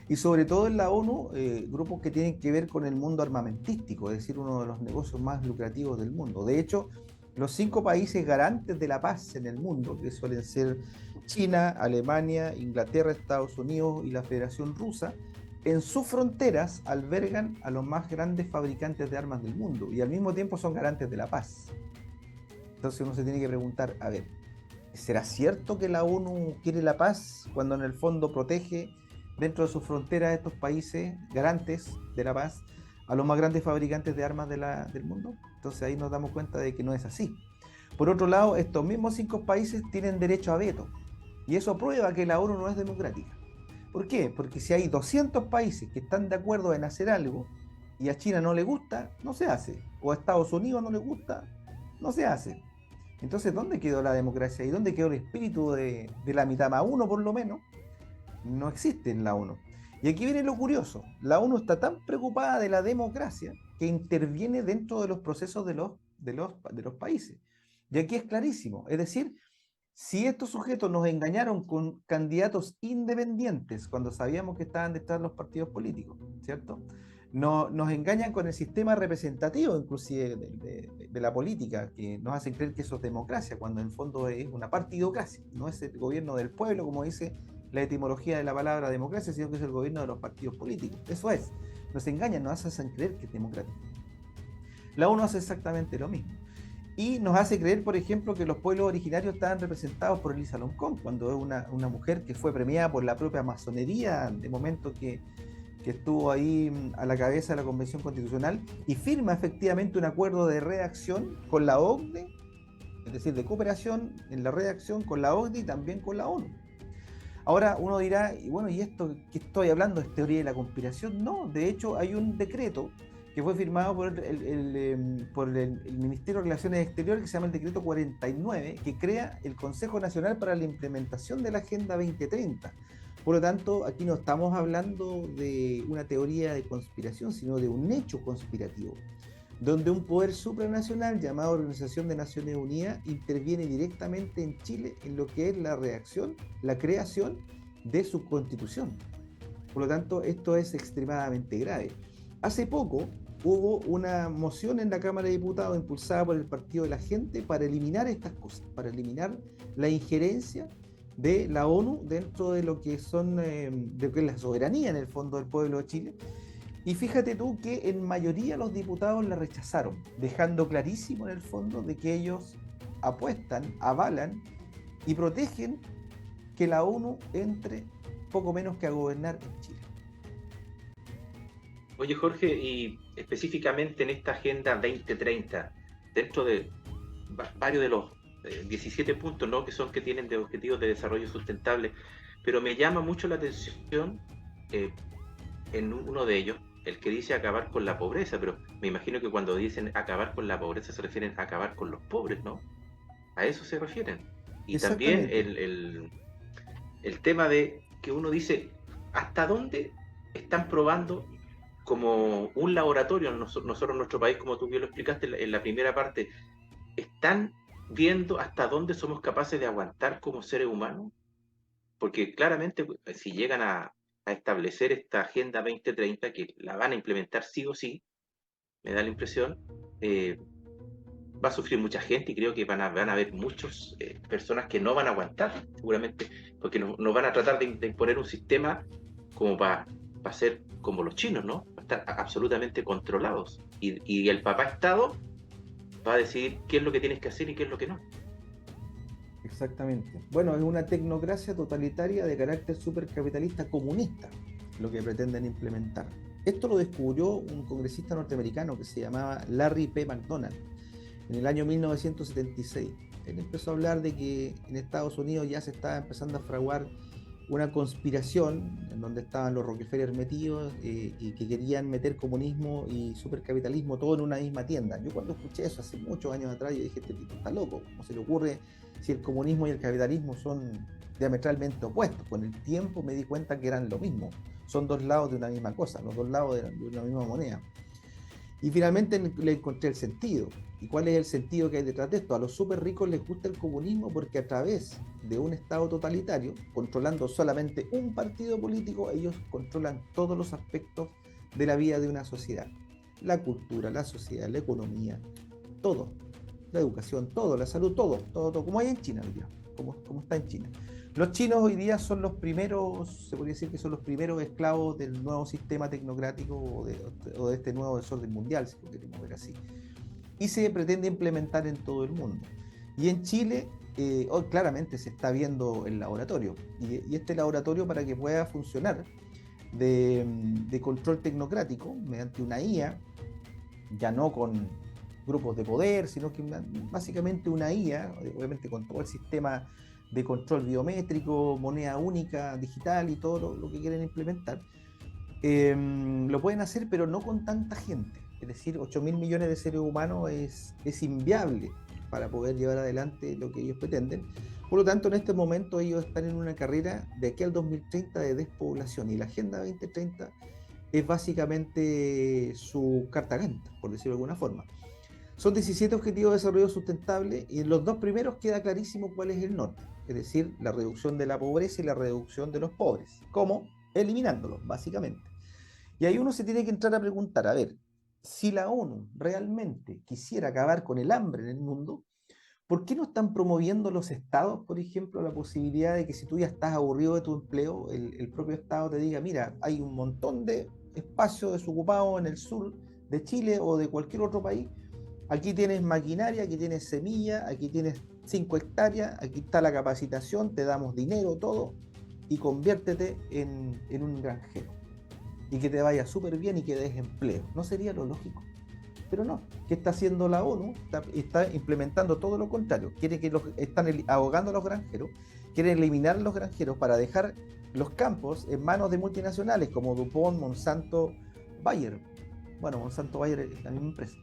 Y sobre todo en la ONU, grupos que tienen que ver con el mundo armamentístico, es decir, uno de los negocios más lucrativos del mundo. De hecho, los 5 países garantes de la paz en el mundo, que suelen ser China, Alemania, Inglaterra, Estados Unidos y la Federación Rusa, en sus fronteras albergan a los más grandes fabricantes de armas del mundo y al mismo tiempo son garantes de la paz. Entonces uno se tiene que preguntar, a ver, ¿será cierto que la ONU quiere la paz cuando en el fondo protege dentro de sus fronteras estos países garantes de la paz a los más grandes fabricantes de armas del mundo? Entonces ahí nos damos cuenta de que no es así. Por otro lado, estos mismos 5 países tienen derecho a veto y eso prueba que la ONU no es democrática. ¿Por qué? Porque si hay 200 países que están de acuerdo en hacer algo y a China no le gusta, no se hace. O a Estados Unidos no le gusta, no se hace. Entonces, ¿dónde quedó la democracia? ¿Y dónde quedó el espíritu de la mitad más uno, por lo menos? No existe en la ONU. Y aquí viene lo curioso. La ONU está tan preocupada de la democracia que interviene dentro de los procesos de los países. Y aquí es clarísimo. Es decir, si estos sujetos nos engañaron con candidatos independientes cuando sabíamos que estaban detrás de los partidos políticos, ¿cierto? No, nos engañan con el sistema representativo, inclusive de la política, que nos hacen creer que eso es democracia, cuando en el fondo es una partidocracia, no es el gobierno del pueblo, como dice la etimología de la palabra democracia, sino que es el gobierno de los partidos políticos. Eso es, nos engañan, nos hacen creer que es democrático. La ONU hace exactamente lo mismo. Y nos hace creer, por ejemplo, que los pueblos originarios estaban representados por Elisa Loncón, cuando es una mujer que fue premiada por la propia masonería, de momento que estuvo ahí a la cabeza de la Convención Constitucional, y firma efectivamente un acuerdo de redacción con la OCDE, es decir, de cooperación en la redacción con la OCDE y también con la ONU. Ahora uno dirá, y bueno, ¿y esto que estoy hablando es teoría de la conspiración? No, de hecho hay un decreto que fue firmado por el Ministerio de Relaciones Exteriores, que se llama el Decreto 49, que crea el Consejo Nacional para la Implementación de la Agenda 2030. Por lo tanto, aquí no estamos hablando de una teoría de conspiración, sino de un hecho conspirativo, donde un poder supranacional llamado Organización de Naciones Unidas interviene directamente en Chile en lo que es la redacción, la creación de su constitución. Por lo tanto, esto es extremadamente grave. Hace poco hubo una moción en la Cámara de Diputados impulsada por el Partido de la Gente para eliminar estas cosas, para eliminar la injerencia de la ONU dentro de lo que son, de lo que es la soberanía en el fondo del pueblo de Chile, Y fíjate tú que en mayoría los diputados la rechazaron, dejando clarísimo en el fondo de que ellos apuestan, avalan y protegen que la ONU entre poco menos que a gobernar en Chile. Oye, Jorge, y específicamente en esta Agenda 2030, dentro de varios de los 17 puntos, ¿no?, que tienen de objetivos de desarrollo sustentable, pero me llama mucho la atención en uno de ellos, el que dice acabar con la pobreza, pero me imagino que cuando dicen acabar con la pobreza se refieren a acabar con los pobres, ¿no? A eso se refieren. Y también el tema de que uno dice, ¿hasta dónde están probando como un laboratorio? Nosotros en nuestro país, como tú bien lo explicaste en la primera parte, ¿están viendo hasta dónde somos capaces de aguantar como seres humanos? Porque claramente si llegan a establecer esta Agenda 2030, que la van a implementar sí o sí, me da la impresión, va a sufrir mucha gente y creo que van a haber muchas personas que no van a aguantar, seguramente, porque nos van a tratar de imponer un sistema como para ser como los chinos, ¿no? Para estar absolutamente controlados. Y el papá Estado va a decidir qué es lo que tienes que hacer y qué es lo que no. Exactamente. Bueno, es una tecnocracia totalitaria de carácter supercapitalista comunista, lo que pretenden implementar. Esto lo descubrió un congresista norteamericano que se llamaba Larry P. McDonald en el año 1976. Él empezó a hablar de que en Estados Unidos ya se estaba empezando a fraguar una conspiración en donde estaban los Rockefeller metidos y que querían meter comunismo y supercapitalismo todo en una misma tienda. Yo cuando escuché eso hace muchos años atrás, yo dije, este tipo está loco, ¿cómo se le ocurre si el comunismo y el capitalismo son diametralmente opuestos? Con el tiempo me di cuenta que eran lo mismo, son dos lados de una misma cosa, los dos lados de una misma moneda. Y finalmente le encontré el sentido. ¿Y cuál es el sentido que hay detrás de esto? A los súper ricos les gusta el comunismo porque a través de un Estado totalitario, controlando solamente un partido político, ellos controlan todos los aspectos de la vida de una sociedad. La cultura, la sociedad, la economía, todo. La educación, todo, la salud, todo, como hay en China hoy día, como está en China. Los chinos hoy día son los primeros, se podría decir que son los primeros esclavos del nuevo sistema tecnocrático o de este nuevo desorden mundial, si lo queremos ver así. Y se pretende implementar en todo el mundo. Y en Chile, hoy claramente se está viendo el laboratorio. Y este laboratorio, para que pueda funcionar de control tecnocrático, mediante una IA, ya no con grupos de poder, sino que básicamente una IA, obviamente con todo el sistema de control biométrico, moneda única, digital y todo lo que quieren implementar, lo pueden hacer, pero no con tanta gente. Es decir, 8.000 millones de seres humanos es inviable para poder llevar adelante lo que ellos pretenden. Por lo tanto, en este momento ellos están en una carrera de aquí al 2030 de despoblación, y la Agenda 2030 es básicamente su carta ganta, por decirlo de alguna forma. Son 17 objetivos de desarrollo sustentable y en los dos primeros queda clarísimo cuál es el norte, es decir, la reducción de la pobreza y la reducción de los pobres. ¿Cómo? Eliminándolos, básicamente. Y ahí uno se tiene que entrar a preguntar, a ver, si la ONU realmente quisiera acabar con el hambre en el mundo, ¿por qué no están promoviendo los estados, por ejemplo, la posibilidad de que si tú ya estás aburrido de tu empleo, el propio estado te diga, mira, hay un montón de espacio desocupado en el sur de Chile o de cualquier otro país, aquí tienes maquinaria, aquí tienes semilla, aquí tienes 5 hectáreas, aquí está la capacitación, te damos dinero, todo, y conviértete en un granjero. Y que te vaya súper bien y que des empleo. ¿No sería lo lógico? Pero no. ¿Qué está haciendo la ONU? Está implementando todo lo contrario. Están ahogando a los granjeros, quieren eliminar a los granjeros para dejar los campos en manos de multinacionales como DuPont, Monsanto, Bayer. Bueno, Monsanto, Bayer es la misma empresa.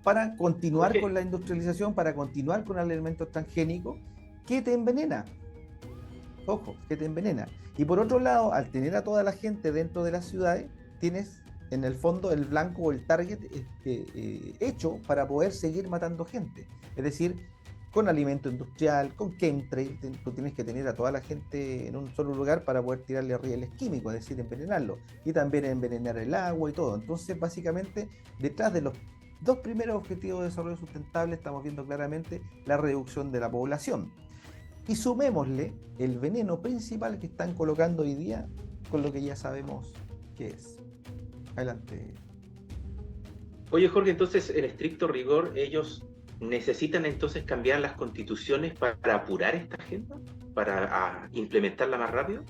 Para continuar con la industrialización, para continuar con el elemento transgénico que te envenena. Ojo, que te envenena. Y por otro lado, al tener a toda la gente dentro de las ciudades, tienes en el fondo el blanco o el target hecho para poder seguir matando gente. Es decir, con alimento industrial, con chemtrail, tú tienes que tener a toda la gente en un solo lugar para poder tirarle rieles químicos, es decir, envenenarlo. Y también envenenar el agua y todo. Entonces, básicamente, detrás de los dos primeros objetivos de desarrollo sustentable estamos viendo claramente la reducción de la población. Y sumémosle el veneno principal que están colocando hoy día con lo que ya sabemos que es. Adelante. Oye, Jorge, entonces, en estricto rigor, ellos necesitan entonces cambiar las constituciones para apurar esta agenda, para implementarla más rápido.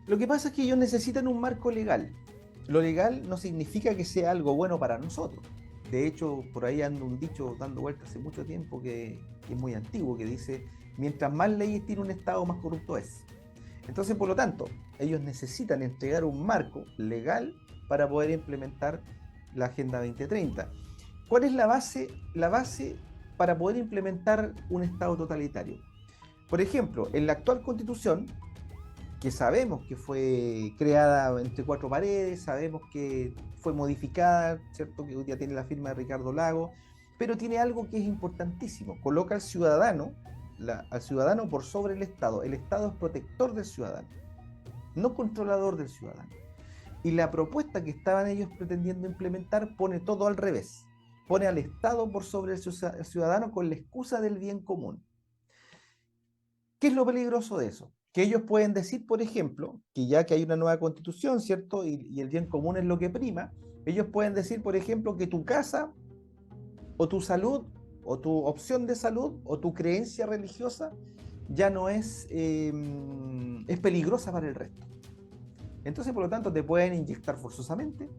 Lo que pasa es que ellos necesitan un marco legal. Lo legal no significa que sea algo bueno para nosotros. De hecho, por ahí anda un dicho dando vueltas hace mucho tiempo que es muy antiguo, que dice, mientras más leyes tiene un Estado, más corrupto es. Entonces, por lo tanto, ellos necesitan entregar un marco legal para poder implementar la Agenda 2030. ¿Cuál es la base? La base para poder implementar un Estado totalitario. Por ejemplo, en la actual Constitución, que sabemos que fue creada entre cuatro paredes, sabemos que fue modificada, ¿cierto? Que hoy día tiene la firma de Ricardo Lago, pero tiene algo que es importantísimo, coloca al ciudadano por sobre el Estado. El Estado es protector del ciudadano, no controlador del ciudadano. Y la propuesta que estaban ellos pretendiendo implementar pone todo al revés, pone al Estado por sobre el ciudadano con la excusa del bien común. ¿Qué es lo peligroso de eso? Que ellos pueden decir, por ejemplo, que ya que hay una nueva constitución, ¿cierto? Y el bien común es lo que prima, ellos pueden decir, por ejemplo, que tu casa, o tu salud, o tu opción de salud, o tu creencia religiosa, ya no es peligrosa para el resto. Entonces, por lo tanto, te pueden inyectar forzosamente,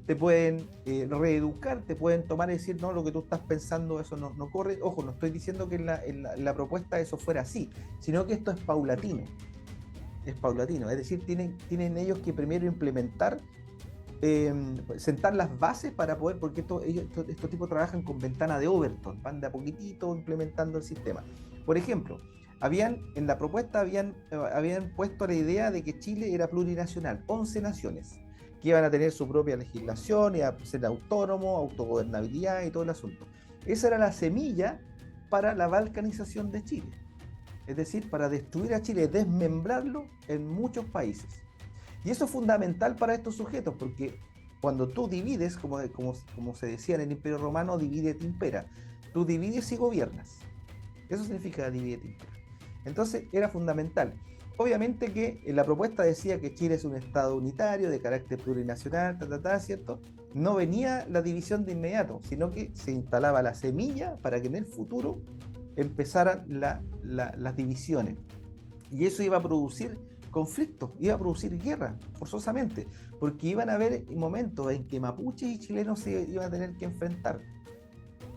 te pueden reeducar, te pueden tomar y decir, no, lo que tú estás pensando, eso no corre. Ojo, no estoy diciendo que en la propuesta eso fuera así, sino que esto es paulatino. Es paulatino, es decir, tienen ellos que primero implementar, sentar las bases para poder, porque estos tipos trabajan con ventana de Overton, van de a poquitito implementando el sistema. Por ejemplo, en la propuesta habían puesto la idea de que Chile era plurinacional, 11 naciones, que iban a tener su propia legislación, iba a ser autónomo, autogobernabilidad y todo el asunto. Esa era la semilla para la balcanización de Chile. Es decir, para destruir a Chile, desmembrarlo en muchos países. Y eso es fundamental para estos sujetos, porque cuando tú divides, como se decía en el Imperio Romano, divide et impera. Tú divides y gobiernas. Eso significa divide et impera. Entonces era fundamental. Obviamente que la propuesta decía que Chile es un Estado unitario, de carácter plurinacional, ¿cierto? No venía la división de inmediato, sino que se instalaba la semilla para que en el futuro empezaran las divisiones. Y eso iba a producir conflictos, iba a producir guerra, forzosamente, porque iban a haber momentos en que mapuches y chilenos se iban a tener que enfrentar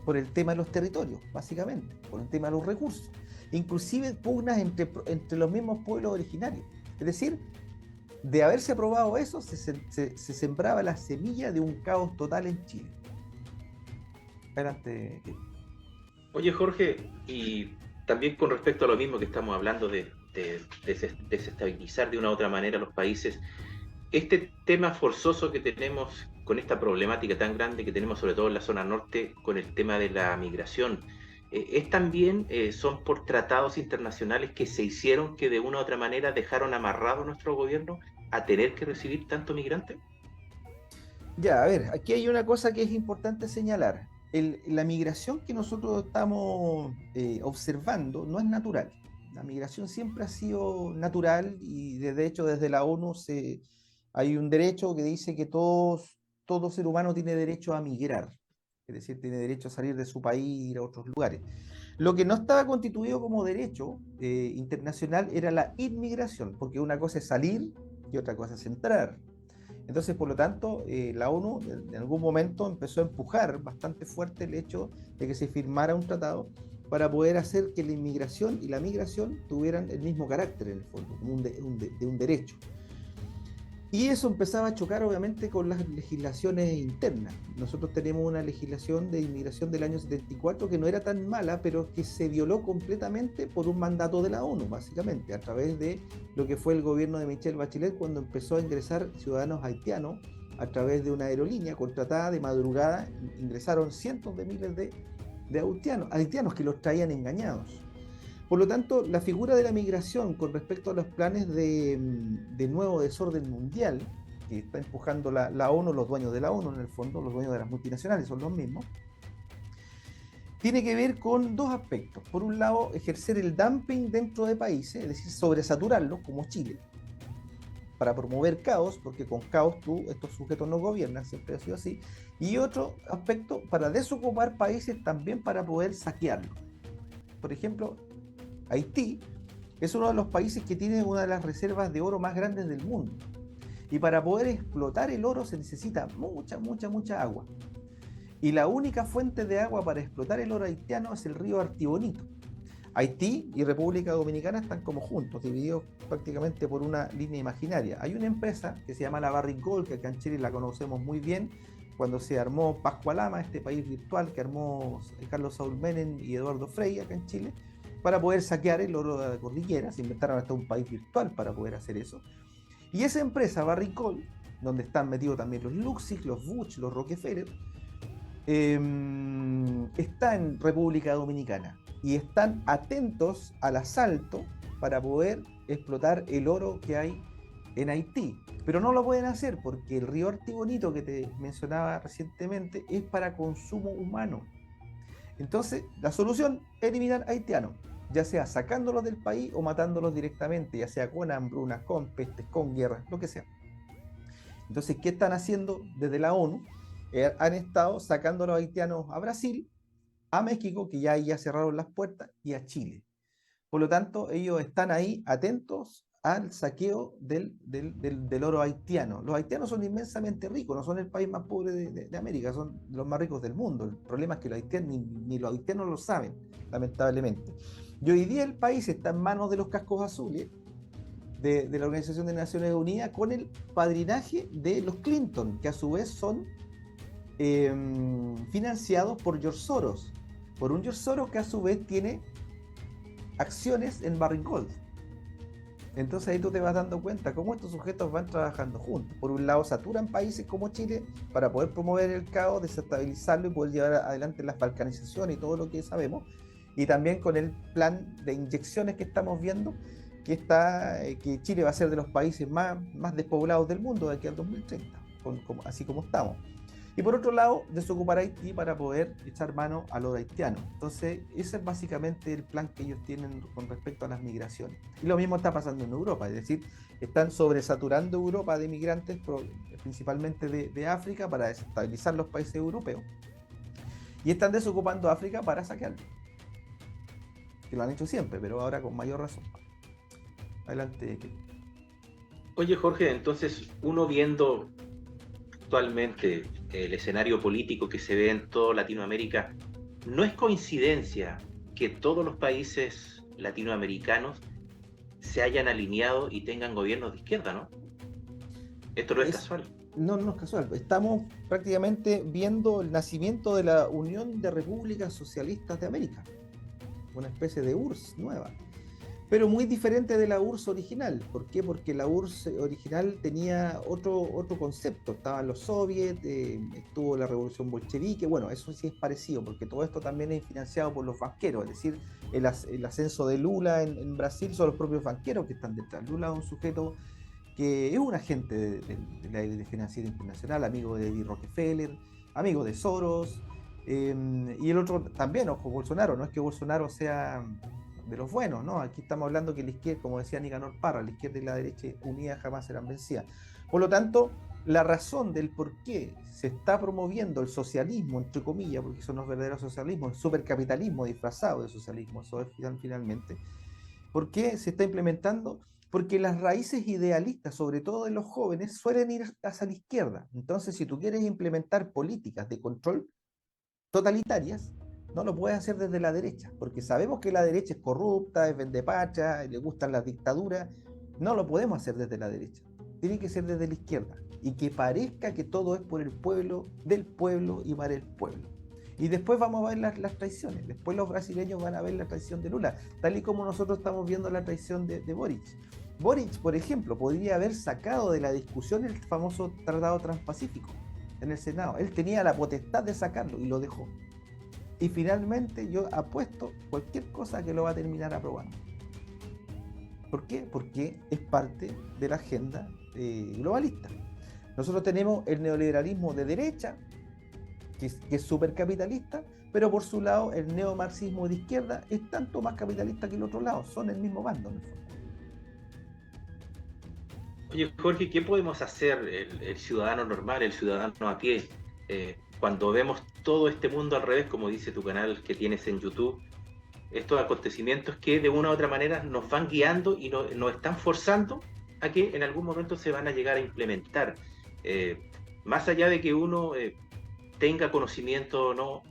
por el tema de los territorios, básicamente, por el tema de los recursos. Inclusive pugnas entre los mismos pueblos originarios. Es decir, de haberse aprobado eso, se sembraba la semilla de un caos total en Chile. Adelante. Oye, Jorge, y también con respecto a lo mismo que estamos hablando de desestabilizar de una u otra manera los países, este tema forzoso que tenemos con esta problemática tan grande que tenemos sobre todo en la zona norte con el tema de la migración, es también, son por tratados internacionales que se hicieron que de una u otra manera dejaron amarrado a nuestro gobierno a tener que recibir tanto migrante. Ya, a ver, aquí hay una cosa que es importante señalar. La migración que nosotros estamos observando no es natural. La migración siempre ha sido natural y de hecho desde la ONU hay un derecho que dice que todo ser humano tiene derecho a migrar. Es decir, tiene derecho a salir de su país y ir a otros lugares. Lo que no estaba constituido como derecho internacional era la inmigración, porque una cosa es salir y otra cosa es entrar. Entonces, por lo tanto, la ONU en algún momento empezó a empujar bastante fuerte el hecho de que se firmara un tratado para poder hacer que la inmigración y la migración tuvieran el mismo carácter, en el fondo, como de un derecho. Y eso empezaba a chocar obviamente con las legislaciones internas. Nosotros tenemos una legislación de inmigración del año 74 que no era tan mala, pero que se violó completamente por un mandato de la ONU, básicamente, a través de lo que fue el gobierno de Michelle Bachelet cuando empezó a ingresar ciudadanos haitianos a través de una aerolínea contratada de madrugada. Ingresaron cientos de miles de haitianos que los traían engañados. Por lo tanto, la figura de la migración con respecto a los planes de nuevo desorden mundial que está empujando la ONU, los dueños de la ONU en el fondo, los dueños de las multinacionales son los mismos, tiene que ver con dos aspectos. Por un lado, ejercer el dumping dentro de países, es decir, sobresaturarlos, como Chile. para promover caos, porque con caos estos sujetos no gobiernan, siempre ha sido así, y otro aspecto para desocupar países también para poder saquearlos. Por ejemplo, Haití es uno de los países que tiene una de las reservas de oro más grandes del mundo. Y para poder explotar el oro se necesita mucha agua. Y la única fuente de agua para explotar el oro haitiano es el río Artibonito. Haití y República Dominicana están como juntos, divididos prácticamente por una línea imaginaria. Hay una empresa que se llama la Barrick Gold, que acá en Chile la conocemos muy bien, cuando se armó Pascualama, este país virtual que armó Carlos Saúl Menem y Eduardo Frei acá en Chile, para poder saquear el oro de la cordillera. Se inventaron hasta un país virtual para poder hacer eso. Y esa empresa, Barrick Gold, donde están metidos también los Luxig, los Bush, los Rockefeller, está en República Dominicana y están atentos al asalto para poder explotar el oro que hay en Haití. Pero no lo pueden hacer porque el río Artibonito que te mencionaba recientemente es para consumo humano. Entonces, la solución es eliminar haitianos, ya sea sacándolos del país o matándolos directamente, ya sea con hambrunas, con pestes, con guerras, lo que sea. Entonces, ¿qué están haciendo desde la ONU? Han estado sacando a los haitianos a Brasil, a México, que ya cerraron las puertas, y a Chile. Por lo tanto, ellos están ahí atentos al saqueo del oro haitiano. Los haitianos son inmensamente ricos, no son el país más pobre de América, son los más ricos del mundo. El problema es que los haitianos, ni los haitianos lo saben, lamentablemente. Y hoy día el país está en manos de los cascos azules, de la Organización de Naciones Unidas, con el padrinaje de los Clinton, que a su vez son financiados por George Soros, por un George Soros que a su vez tiene acciones en Barrick Gold. Entonces ahí tú te vas dando cuenta cómo estos sujetos van trabajando juntos. Por un lado saturan países como Chile para poder promover el caos, desestabilizarlo y poder llevar adelante la balcanización y todo lo que sabemos, y también con el plan de inyecciones que estamos viendo, que Chile va a ser de los países más despoblados del mundo de aquí al 2030, así como estamos. Y por otro lado, desocupar Haití para poder echar mano a los haitianos. Entonces, ese es básicamente el plan que ellos tienen con respecto a las migraciones. Y lo mismo está pasando en Europa, es decir, están sobresaturando Europa de migrantes, principalmente de África, para desestabilizar los países europeos. Y están desocupando África para saquearlo. Que lo han hecho siempre, pero ahora con mayor razón. Adelante. Oye, Jorge, entonces uno viendo actualmente el escenario político que se ve en toda Latinoamérica, no es coincidencia que todos los países latinoamericanos se hayan alineado y tengan gobiernos de izquierda, ¿no? Esto no es casual. No es casual. Estamos prácticamente viendo el nacimiento de la Unión de Repúblicas Socialistas de América, una especie de URSS nueva, pero muy diferente de la URSS original. ¿Por qué? Porque la URSS original tenía otro concepto. Estaban los soviets, estuvo la revolución bolchevique. Bueno, eso sí es parecido, porque todo esto también es financiado por los banqueros. Es decir, el ascenso de Lula en Brasil son los propios banqueros que están detrás. Lula es un sujeto que es un agente de la financiera internacional, amigo de David Rockefeller, amigo de Soros, y el otro también, ojo, Bolsonaro. No es que Bolsonaro sea de los buenos, ¿no? Aquí estamos hablando que la izquierda, como decía Nicanor Parra, la izquierda y la derecha unidas jamás serán vencidas. Por lo tanto, la razón del por qué se está promoviendo el socialismo, entre comillas, porque eso no es verdadero socialismo, es supercapitalismo disfrazado de socialismo, eso es finalmente. ¿Por qué se está implementando? Porque las raíces idealistas, sobre todo de los jóvenes, suelen ir hacia la izquierda. Entonces, si tú quieres implementar políticas de control totalitarias, no lo puedes hacer desde la derecha, porque sabemos que la derecha es corrupta, es vendepacha, le gustan las dictaduras. No lo podemos hacer desde la derecha, tiene que ser desde la izquierda, y que parezca que todo es por el pueblo, del pueblo y para el pueblo. Y después vamos a ver las traiciones, después los brasileños van a ver la traición de Lula, tal y como nosotros estamos viendo la traición de Boric. Boric, por ejemplo, podría haber sacado de la discusión el famoso Tratado Transpacífico en el Senado. Él tenía la potestad de sacarlo y lo dejó. Y finalmente yo apuesto cualquier cosa que lo va a terminar aprobando. ¿Por qué? Porque es parte de la agenda globalista. Nosotros tenemos el neoliberalismo de derecha, que es supercapitalista, pero por su lado el neomarxismo de izquierda es tanto más capitalista que el otro lado, son el mismo bando en el fondo. Oye, Jorge, ¿qué podemos hacer el ciudadano normal, el ciudadano a pie, cuando vemos todo este mundo al revés, como dice tu canal que tienes en YouTube? Estos acontecimientos que de una u otra manera nos van guiando y nos están forzando a que en algún momento se van a llegar a implementar. Eh, Más allá de que uno tenga conocimiento o no,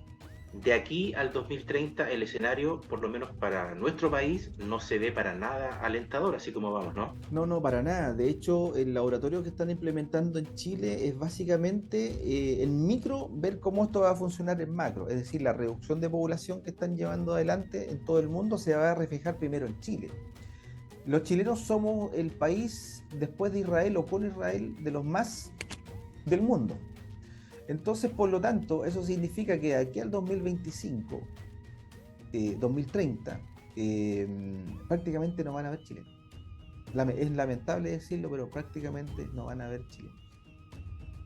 de aquí al 2030 el escenario, por lo menos para nuestro país, no se ve para nada alentador, así como vamos, ¿no? No, no, para nada. De hecho, el laboratorio que están implementando en Chile es básicamente en micro ver cómo esto va a funcionar en macro. Es decir, la reducción de población que están llevando adelante en todo el mundo se va a reflejar primero en Chile. Los chilenos somos el país, después de Israel o con Israel, de los más del mundo. Entonces, por lo tanto, eso significa que de aquí al 2025, 2030, prácticamente no van a haber chilenos. Es lamentable decirlo, pero prácticamente no van a haber chilenos.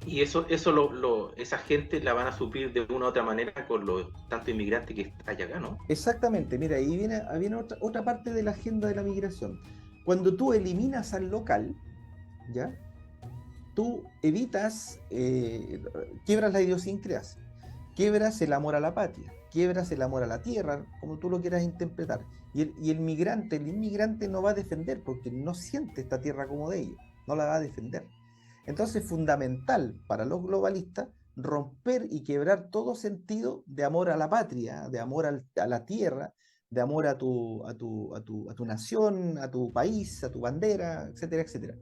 Y esa gente la van a suplir de una u otra manera con los tantos inmigrantes que hay acá, ¿no? Exactamente, mira, ahí viene otra parte de la agenda de la migración. Cuando tú eliminas al local, ¿ya? Tú evitas, quiebras la idiosincrasia, quiebras el amor a la patria, quiebras el amor a la tierra, como tú lo quieras interpretar. Y el inmigrante no va a defender porque no siente esta tierra como de ellos, no la va a defender. Entonces es fundamental para los globalistas romper y quebrar todo sentido de amor a la patria, de amor a la tierra, de amor a tu nación, a tu país, a tu bandera, etcétera, etcétera.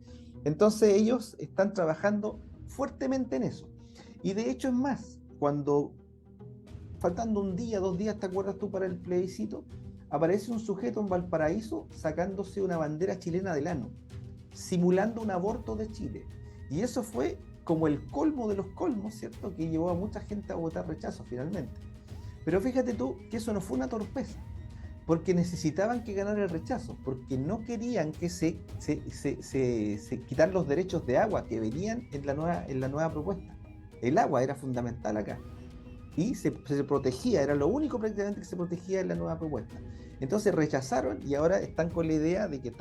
Entonces ellos están trabajando fuertemente en eso. Y de hecho es más, cuando faltando un día, 2 días, ¿te acuerdas tú para el plebiscito? Aparece un sujeto en Valparaíso sacándose una bandera chilena del ano, simulando un aborto de Chile. Y eso fue como el colmo de los colmos, ¿cierto? Que llevó a mucha gente a votar rechazo finalmente. Pero fíjate tú que eso no fue una torpeza, porque necesitaban que ganara el rechazo, porque no querían que se quitar los derechos de agua que venían en la nueva propuesta. El agua era fundamental acá. Y se protegía, era lo único prácticamente que se protegía en la nueva propuesta. Entonces rechazaron y ahora están con la idea de que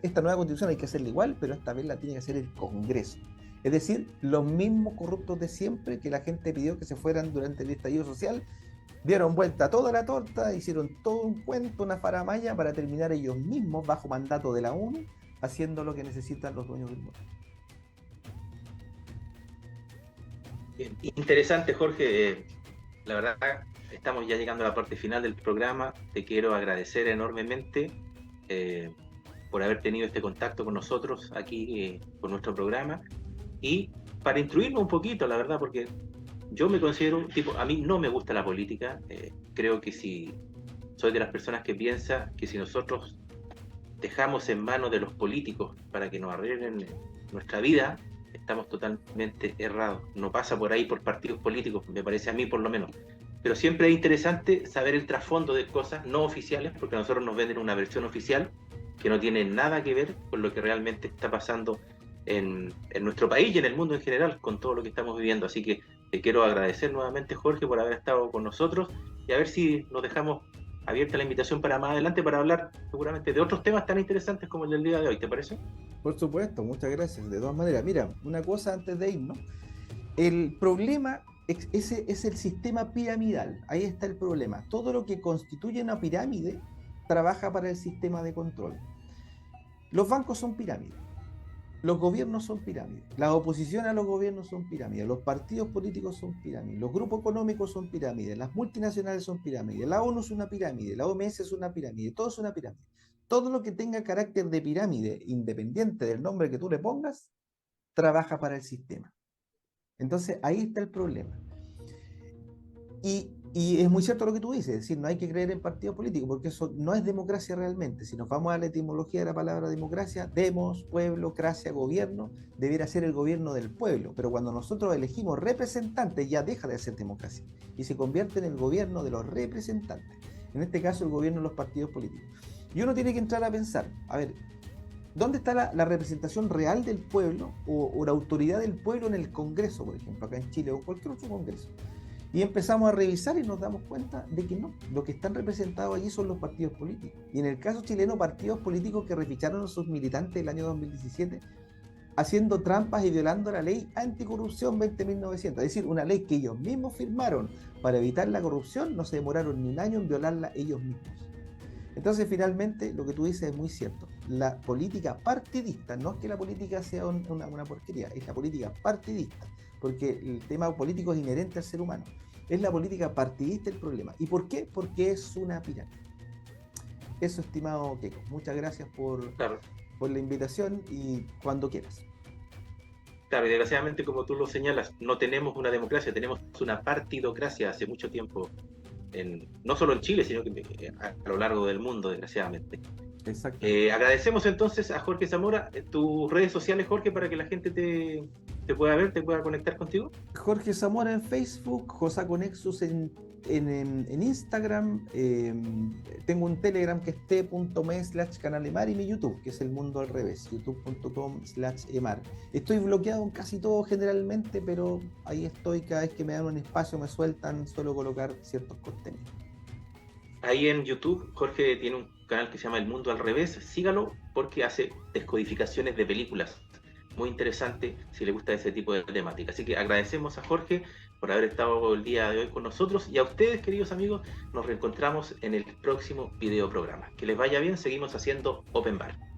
esta nueva constitución hay que hacerla igual, pero esta vez la tiene que hacer el Congreso. Es decir, los mismos corruptos de siempre que la gente pidió que se fueran durante el estallido social, dieron vuelta a toda la torta, hicieron todo un cuento, una faramalla para terminar ellos mismos bajo mandato de la ONU, haciendo lo que necesitan los dueños del mundo. Interesante, Jorge. La verdad, estamos ya llegando a la parte final del programa. Te quiero agradecer enormemente por haber tenido este contacto con nosotros aquí con nuestro programa y para instruirnos un poquito, la verdad, porque yo me considero un tipo, a mí no me gusta la política, creo que si soy de las personas que piensa que si nosotros dejamos en manos de los políticos para que nos arreglen nuestra vida, estamos totalmente errados. No pasa por ahí por partidos políticos, me parece a mí por lo menos. Pero siempre es interesante saber el trasfondo de cosas no oficiales, porque a nosotros nos venden una versión oficial que no tiene nada que ver con lo que realmente está pasando en nuestro país y en el mundo en general, con todo lo que estamos viviendo. Así que te quiero agradecer nuevamente, Jorge, por haber estado con nosotros y a ver si nos dejamos abierta la invitación para más adelante para hablar seguramente de otros temas tan interesantes como el del día de hoy, ¿te parece? Por supuesto, muchas gracias. De todas maneras, mira, una cosa antes de irnos. El problema es el sistema piramidal. Ahí está el problema. Todo lo que constituye una pirámide trabaja para el sistema de control. Los bancos son pirámides. Los gobiernos son pirámides. La oposición a los gobiernos son pirámides. Los partidos políticos son pirámides. Los grupos económicos son pirámides. Las multinacionales son pirámides. La ONU es una pirámide. La OMS es una pirámide. Todo es una pirámide. Todo lo que tenga carácter de pirámide, independiente del nombre que tú le pongas, trabaja para el sistema. Entonces, ahí está el problema. Y es muy cierto lo que tú dices, es decir, no hay que creer en partidos políticos, porque eso no es democracia realmente. Si nos vamos a la etimología de la palabra democracia, demos, pueblo, cracia, gobierno, debiera ser el gobierno del pueblo. Pero cuando nosotros elegimos representantes, ya deja de ser democracia y se convierte en el gobierno de los representantes. En este caso, el gobierno de los partidos políticos. Y uno tiene que entrar a pensar, a ver, ¿dónde está la representación real del pueblo o la autoridad del pueblo en el Congreso, por ejemplo, acá en Chile o cualquier otro Congreso? Y empezamos a revisar y nos damos cuenta de que no, lo que están representados allí son los partidos políticos. Y en el caso chileno, partidos políticos que reficharon a sus militantes el año 2017 haciendo trampas y violando la ley anticorrupción 20.900. Es decir, una ley que ellos mismos firmaron para evitar la corrupción, no se demoraron ni un año en violarla ellos mismos. Entonces, finalmente, lo que tú dices es muy cierto. La política partidista, no es que la política sea una porquería, es la política partidista, porque el tema político es inherente al ser humano. Es la política partidista el problema. ¿Y por qué? Porque es una pirámide. Eso, estimado Keiko. Muchas gracias Claro. por la invitación y cuando quieras. Claro, y desgraciadamente, como tú lo señalas, no tenemos una democracia, tenemos una partidocracia hace mucho tiempo, no solo en Chile, sino que a lo largo del mundo, desgraciadamente. Exacto. Agradecemos entonces a Jorge Zamora. Tus redes sociales, Jorge, para que la gente te pueda ver, te pueda conectar contigo. Jorge Zamora en Facebook, Josaco Nexus en Instagram, tengo un Telegram que es t.me/canalemar y mi YouTube, que es El Mundo al Revés, youtube.com/emar. Estoy bloqueado en casi todo generalmente, pero ahí estoy, cada vez que me dan un espacio, me sueltan, suelo colocar ciertos contenidos. Ahí en YouTube, Jorge tiene un canal que se llama El Mundo al Revés. Sígalo porque hace descodificaciones de películas. Muy interesante si le gusta ese tipo de temática. Así que agradecemos a Jorge por haber estado el día de hoy con nosotros, y a ustedes, queridos amigos, nos reencontramos en el próximo video programa. Que les vaya bien, seguimos haciendo Open Bar.